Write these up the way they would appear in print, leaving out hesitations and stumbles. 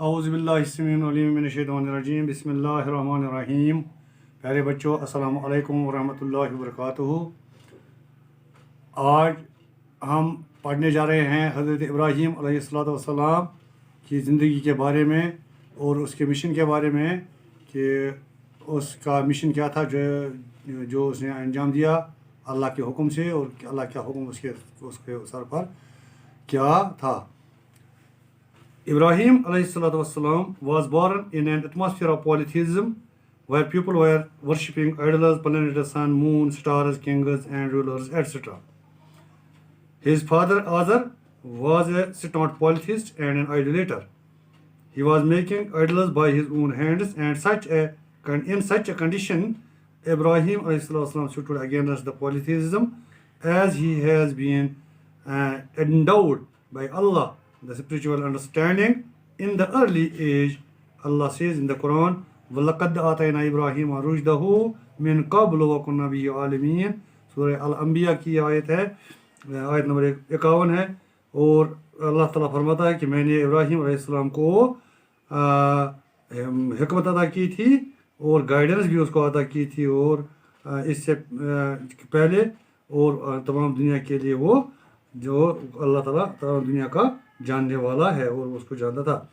औज़ुबिल्लाहिस्मिनशैतानिर्रजीम बिस्मिल्लाहिर्रहमानिर्रहीम। प्यारे बच्चों, अस्सलाम वालेकुम वरहमतुल्लाहि वबरकातुहू। आज हम पढ़ने जा रहे हैं हज़रत इब्राहीम अलैहिस्सलाम की ज़िंदगी के बारे में और उसके मिशन के बारे में कि उसका मिशन क्या था जो उसने अंजाम दिया अल्लाह के हुक्म से, और अल्लाह का हुक्म उसके सर पर क्या था। Ibrahim ﷺ was born in an atmosphere of polytheism where people were worshipping idols, planets, sun, moon, stars, kings, and rulers, etc. His father Azar was a staunch polytheist and an idolater. He was making idols by his own hands, and in such a condition, Ibrahim ﷺ stood against the polytheism as he has been endowed by Allah the spiritual understanding in the early age. Allah says in the Quran, وَلَقَدْ آتَيْنَا إِبْرَاهِيمَ رُشْدَهُ مِنْ قَبْلُ وَكُنَّا بِهِ عَالِمِينَ। सूरह अल-अंबिया की आयत है, आयत number 51 है। और अल्लाह ताला फरमाता है कि मैंने इब्राहीम अलैहिस्सलाम को हिकमत अता की थी और गाइडेंस भी उसको अता की थी, और इससे पहले और तमाम दुनिया के लिए वो जो अल्लाह ताला तमाम दुनिया का जानने वाला है और उसको जानता था।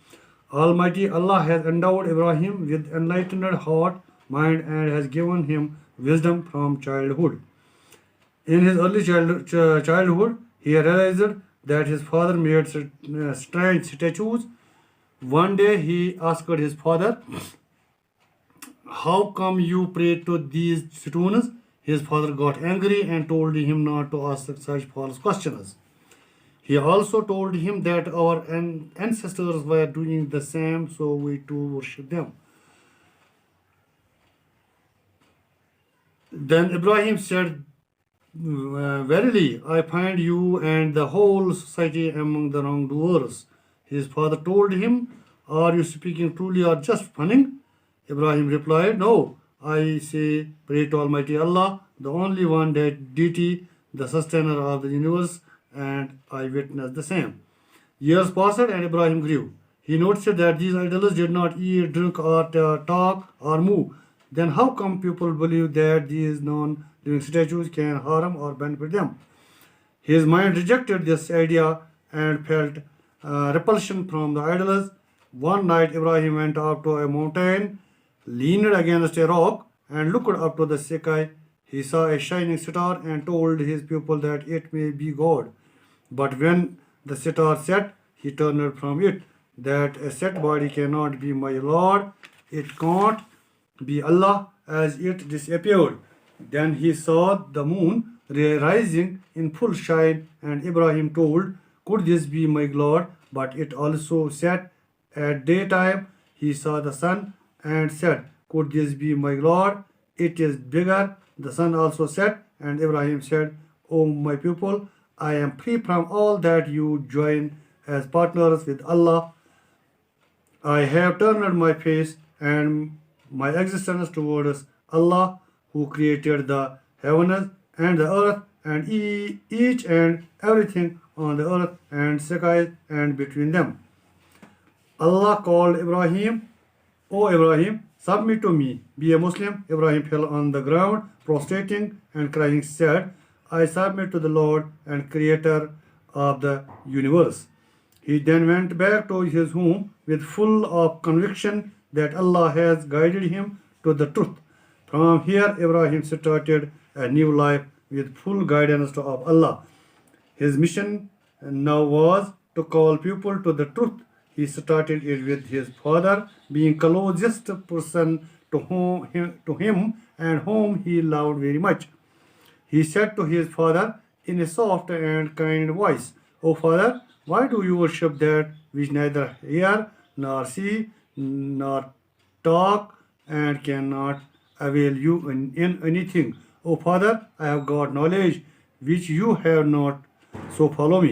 Almighty Allah has endowed Ibrahim with enlightened heart, mind, and has given him wisdom from childhood. In his early childhood, he realized that his father made strange statues. One day he asked his father, "How come you pray to these stones?" His father got angry and told him not to ask such false questions. He also told him that our ancestors were doing the same, so we too worship them. Then Ibrahim said, "Verily, I find you and the whole society among the wrongdoers." His father told him, "Are you speaking truly or just funning?" Ibrahim replied, "No, I say, pray to Almighty Allah, the only one deity, the sustainer of the universe, and I witnessed the same." Years passed and Ibrahim grew. He noticed that these idols did not eat, drink, or talk or move. Then how come people believe that these non-living statues can harm or benefit them? His mind rejected this idea and felt repulsion from the idols. One night Ibrahim went up to a mountain, leaned against a rock, and looked up to the sky. He saw a shining star and told his pupil that it may be God. But when the star set, he turned from it, that a set body cannot be my Lord, it can't be Allah, as it disappeared. Then he saw the moon rising in full shine, and Ibrahim told, "Could this be my Lord?" But it also set at daytime. He saw the sun and said, "Could this be my Lord? It is bigger." The sun also set, and Ibrahim said, "O my people, I am free from all that you join as partners with Allah. I have turned my face and my existence towards Allah, who created the heavens and the earth and each and everything on the earth and skies and between them." Allah called Ibrahim, "O Ibrahim, submit to me, be a Muslim." Ibrahim fell on the ground, prostrating and crying, said, "I submit to the Lord and Creator of the universe." He then went back to his home with full of conviction that Allah has guided him to the truth. From here, Ibrahim started a new life with full guidance of Allah. His mission now was to call people to the truth. He started it with his father, being closest person to him and whom he loved very much. He said to his father in a soft and kind voice, "O father, why do you worship that which neither hear nor see nor talk and cannot avail you in anything? O father, I have got knowledge which you have not, so follow me.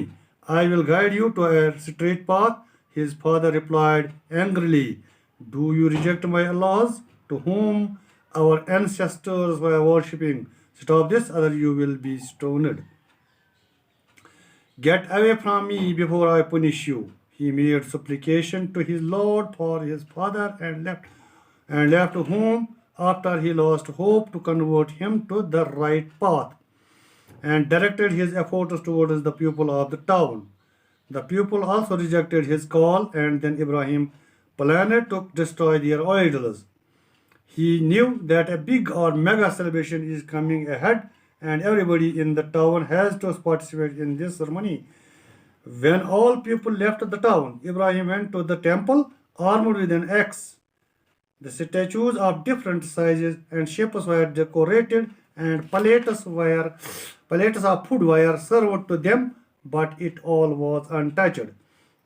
I will guide you to a straight path." His father replied angrily, "Do you reject my laws, to whom our ancestors were worshipping? Stop this, other you will be stoned. Get away from me before I punish you." He made supplication to his Lord for his father and left home after he lost hope to convert him to the right path and directed his efforts towards the people of the town. The people also rejected his call, and then Ibrahim planned to destroy their idols. He knew that a big or mega celebration is coming ahead, and everybody in the town has to participate in this ceremony. When all people left the town, Ibrahim went to the temple armed with an axe. The statues of different sizes and shapes were decorated, and plates of food were served to them, but it all was untouched.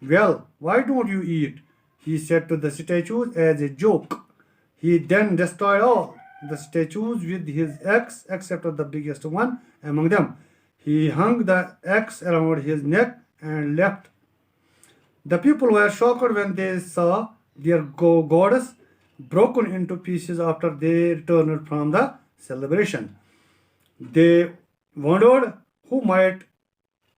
Well, why don't you eat? He said to the statues as a joke. He then destroyed all the statues with his axe except the biggest one among them. He hung the axe around his neck and left. The people were shocked when they saw their goddess broken into pieces after they returned from the celebration. They wondered who might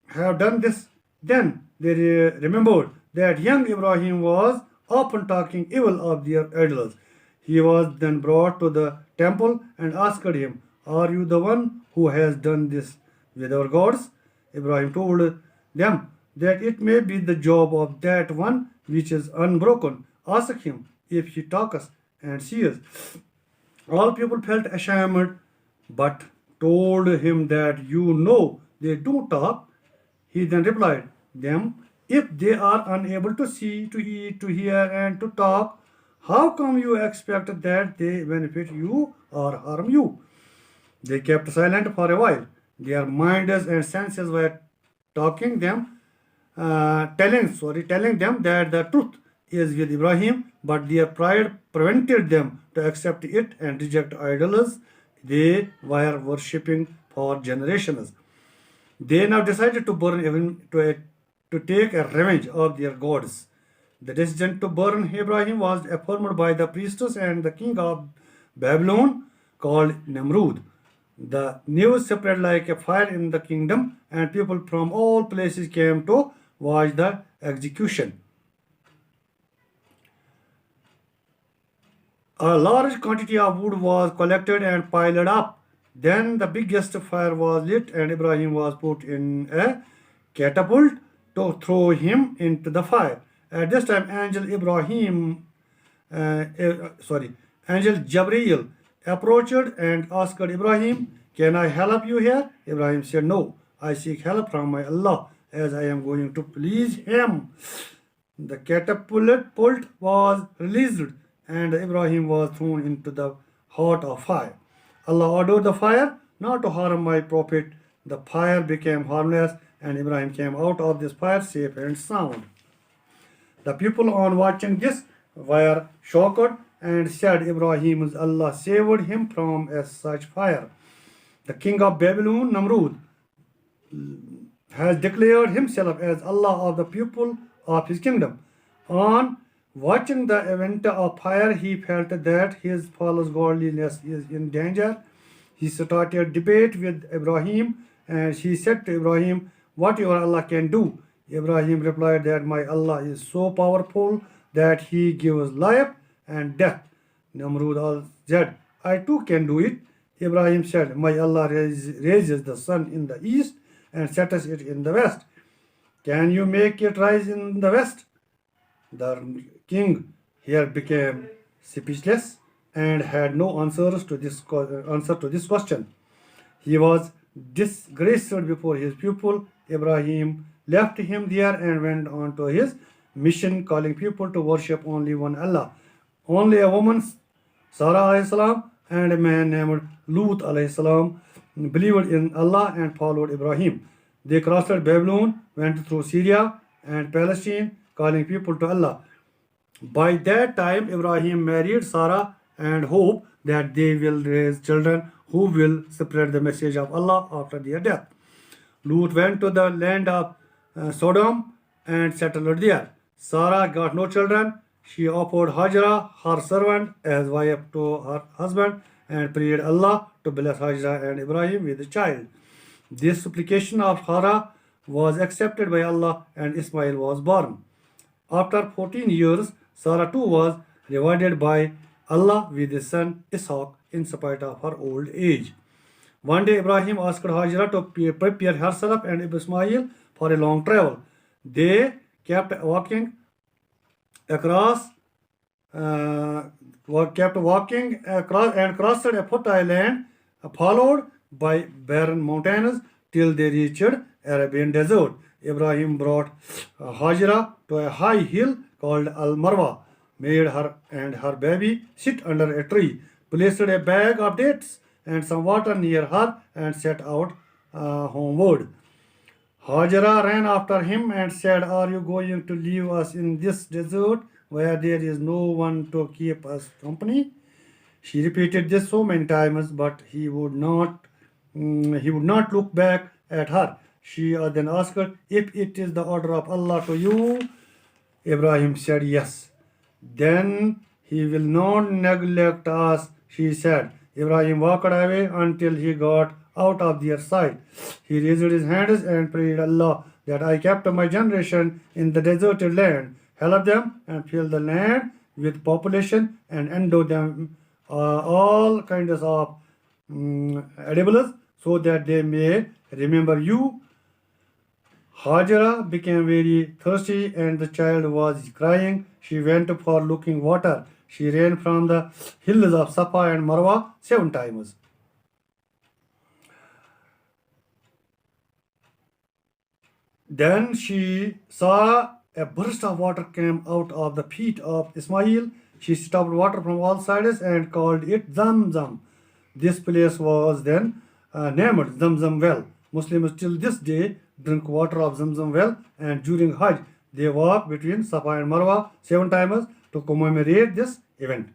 have done this. Then they remembered that young Ibrahim was often talking evil of their idols. He was then brought to the temple and asked him, "Are you the one who has done this with our gods?" Ibrahim told them that it may be the job of that one which is unbroken. Ask him if he talks and sees. All people felt ashamed but told him that they don't talk. He then replied them, "If they are unable to see, to eat, to hear, and to talk, how come you expect that they benefit you or harm you?" They kept silent for a while. Their minds and senses were talking them, telling them that the truth is with Ibrahim, but their pride prevented them to accept it and reject idols they were worshipping for generations. They now decided to take a revenge of their gods. The decision to burn Ibrahim was affirmed by the priestess and the king of Babylon called Nimrud. The news spread like a fire in the kingdom, and people from all places came to watch the execution. A large quantity of wood was collected and piled up. Then the biggest fire was lit, and Ibrahim was put in a catapult to throw him into the fire. At this time, Angel Jabril approached and asked Ibrahim, "Can I help you here?" Ibrahim said, "No, I seek help from my Allah, as I am going to please Him." The catapult was released, and Ibrahim was thrown into the heart of fire. Allah ordered the fire not to harm my prophet. The fire became harmless, and Ibrahim came out of this fire safe and sound. The people on watching this were shocked and said, "Ibrahim's Allah saved him from such fire." The king of Babylon, Nimrud, has declared himself as Allah of the people of his kingdom. On watching the event of fire, he felt that his false godliness is in danger. He started debate with Ibrahim, and he said to Ibrahim, "What your Allah can do?" Ibrahim replied that my Allah is so powerful that He gives life and death. Nimrud said, "I too can do it." Ibrahim said, "My Allah raises the sun in the east and sets it in the west. Can you make it rise in the west?" The king here became speechless and had no answer to this question. He was disgraced before his pupil. Ibrahim left him there and went on to his mission, calling people to worship only one Allah. Only a woman, Sarah alayhi salam, and a man named Lut alayhi salam believed in Allah and followed Ibrahim. They crossed Babylon, went through Syria and Palestine, calling people to Allah. By that time, Ibrahim married Sarah and hoped that they will raise children who will spread the message of Allah after their death. Lut went to the land of Sodom and settled there. Sarah got no children. She offered Hajra, her servant, as wife to her husband and prayed Allah to bless Hajra and Ibrahim with a child. This supplication of Hara was accepted by Allah and Ismail was born. After 14 years, Sarah too was rewarded by Allah with a son Ishaq in spite of her old age. One day Ibrahim asked Hajra to prepare herself and Ismail for a long travel. They kept across walking across and crossed a fertile land, followed by barren mountains till they reached Arabian desert. Ibrahim brought Hajra to a high hill called Al Marwa, made her and her baby sit under a tree, placed a bag of dates and some water near her, and set out homeward. Hajara ran after him and said, "Are you going to leave us in this desert where there is no one to keep us company?" She repeated this so many times, but he would not look back at her. She then asked, "If it is the order of Allah to you," Ibrahim said, "Yes." "Then he will not neglect us," she said. Ibrahim walked away until he got out of their sight. He raised his hands and prayed, "Allah, that I kept my generation in the deserted land, help them and fill the land with population and endow them all kinds of edibles so that they may remember you." Hajara became very thirsty and the child was crying. She went for looking water. She ran from the hills of Safa and Marwa 7 times. Then she saw a burst of water came out of the feet of Ismail. She stopped water from all sides and called it Zamzam. This place was then named Zamzam well. Muslims till this day drink water of Zamzam well, and during Hajj they walk between Safa and Marwa 7 times to commemorate this event.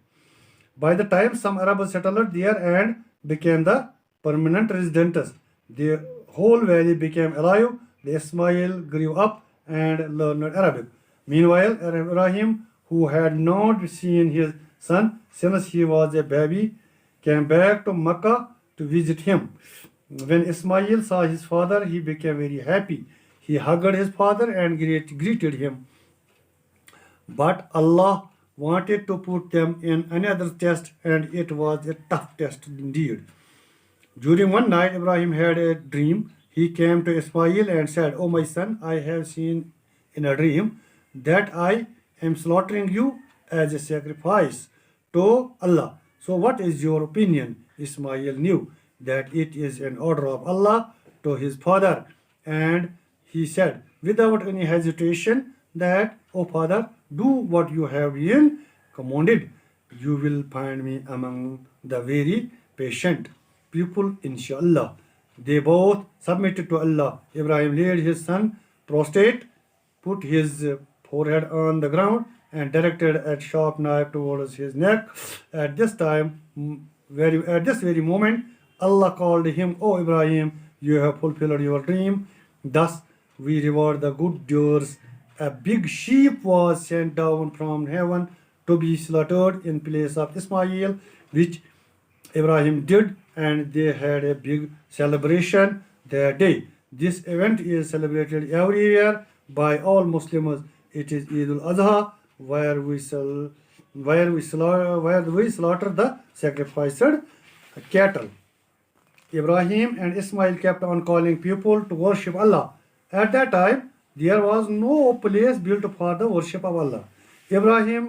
By the time some Arabs settled there and became the permanent residents, the whole valley became alive. The Ismail grew up and learned Arabic. Meanwhile, Ibrahim, who had not seen his son since he was a baby, came back to Mecca to visit him. When Ismail saw his father, he became very happy. He hugged his father and greeted him. But Allah wanted to put them in another test, and it was a tough test indeed. During one night, Ibrahim had a dream. He came to Ismail and said, "Oh my son, I have seen in a dream that I am slaughtering you as a sacrifice to Allah. So what is your opinion?" Ismail knew that it is an order of Allah to his father, and he said without any hesitation that, "O father, do what you have been commanded. You will find me among the very patient people, inshallah." They both submitted to Allah. Ibrahim laid his son prostrate, put his forehead on the ground, and directed a sharp knife towards his neck. At this very moment, Allah called him, "O Ibrahim, you have fulfilled your dream. Thus we reward the good doers." A big sheep was sent down from heaven to be slaughtered in place of Ismail, which Ibrahim did, and they had a big celebration that day. This event is celebrated every year by all Muslims. It is Eid al-Adha, where we slaughter the sacrificed cattle. Ibrahim and Ismail kept on calling people to worship Allah. At that time, there was no place built for the worship of Allah. Ibrahim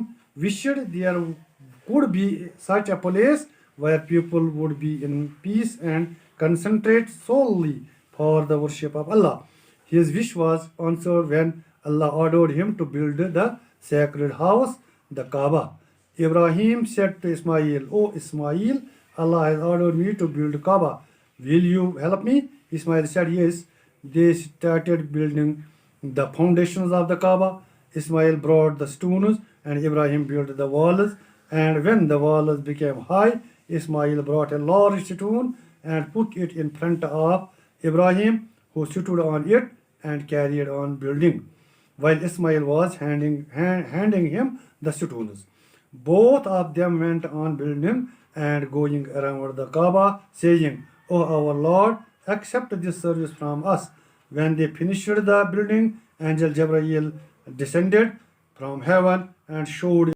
wished there could be such a place where people would be in peace and concentrate solely for the worship of Allah. His wish was answered when Allah ordered him to build the sacred house, the Kaaba. Ibrahim said to Ismail, "O Ismail, Allah has ordered me to build Kaaba. Will you help me?" Ismail said, "Yes." They started building the foundations of the Kaaba. Ismail brought the stones and Ibrahim built the walls. And when the walls became high, Ismail brought a large stone and put it in front of Ibrahim, who stood on it and carried on building, while Ismail was handing him the stones. Both of them went on building and going around the Kaaba, saying, "O our Lord, accept this service from us." When they finished the building, Angel Gabriel descended from heaven and showed